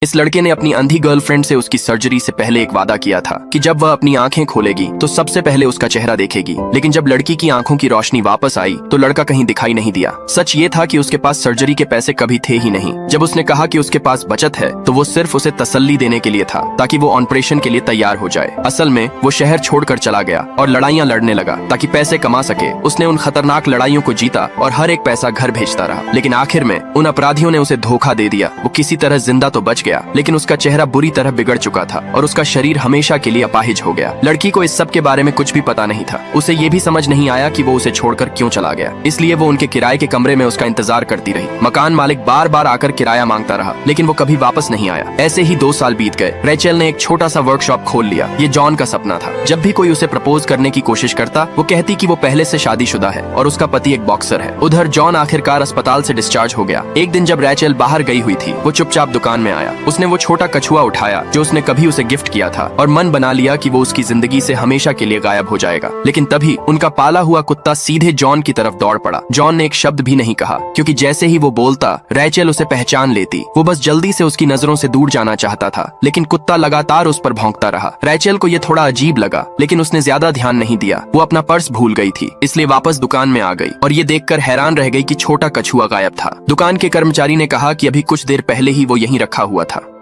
इस लड़के ने अपनी अंधी गर्लफ्रेंड से उसकी सर्जरी से पहले एक वादा किया था कि जब वह अपनी आंखें खोलेगी तो सबसे पहले उसका चेहरा देखेगी। लेकिन जब लड़की की आंखों की रोशनी वापस आई तो लड़का कहीं दिखाई नहीं दिया। सच ये था कि उसके पास सर्जरी के पैसे कभी थे ही नहीं। जब उसने कहा कि उसके पास बचत है तो वो सिर्फ उसे तसल्ली देने के लिए था ताकि वो ऑपरेशन के लिए तैयार हो जाए। असल में वो शहर छोड़कर चला गया और लड़ाइयाँ लड़ने लगा ताकि पैसे कमा सके। उसने उन खतरनाक लड़ाइयों को जीता और हर एक पैसा घर भेजता रहा। लेकिन आखिर में उन अपराधियों ने उसे धोखा दे दिया। वो किसी तरह जिंदा तो बच गया, लेकिन उसका चेहरा बुरी तरह बिगड़ चुका था और उसका शरीर हमेशा के लिए अपाहिज हो गया। लड़की को इस सब के बारे में कुछ भी पता नहीं था। उसे ये भी समझ नहीं आया कि वो उसे छोड़कर क्यों चला गया। इसलिए वो उनके किराए के कमरे में उसका इंतजार करती रही। मकान मालिक बार बार आकर किराया मांगता रहा, लेकिन वो कभी वापस नहीं आया। ऐसे ही 2 साल बीत गए। रेचल ने एक छोटा सा वर्कशॉप खोल लिया। ये जॉन का सपना था। जब भी कोई उसे प्रपोज करने की कोशिश करता, वो कहती कि वो पहले से शादीशुदा है और उसका पति एक बॉक्सर है। उधर जॉन आखिरकार अस्पताल से डिस्चार्ज हो गया। एक दिन जब रेचल बाहर गई हुई थी, वो चुपचाप दुकान में आया। उसने वो छोटा कछुआ उठाया जो उसने कभी उसे गिफ्ट किया था और मन बना लिया कि वो उसकी जिंदगी से हमेशा के लिए गायब हो जाएगा। लेकिन तभी उनका पाला हुआ कुत्ता सीधे जॉन की तरफ दौड़ पड़ा। जॉन ने एक शब्द भी नहीं कहा, क्योंकि जैसे ही वो बोलता रेचल उसे पहचान लेती। वो बस जल्दी से उसकी नजरों से दूर जाना चाहता था, लेकिन कुत्ता लगातार उस पर भौंकता रहा। रेचल को ये थोड़ा अजीब लगा, लेकिन उसने ज्यादा ध्यान नहीं दिया। वो अपना पर्स भूल गई थी, इसलिए वापस दुकान में आ गई और ये देखकर हैरान रह गई कि छोटा कछुआ गायब था। दुकान के कर्मचारी ने कहा कि अभी कुछ देर पहले ही वो यहीं रखा हुआ था।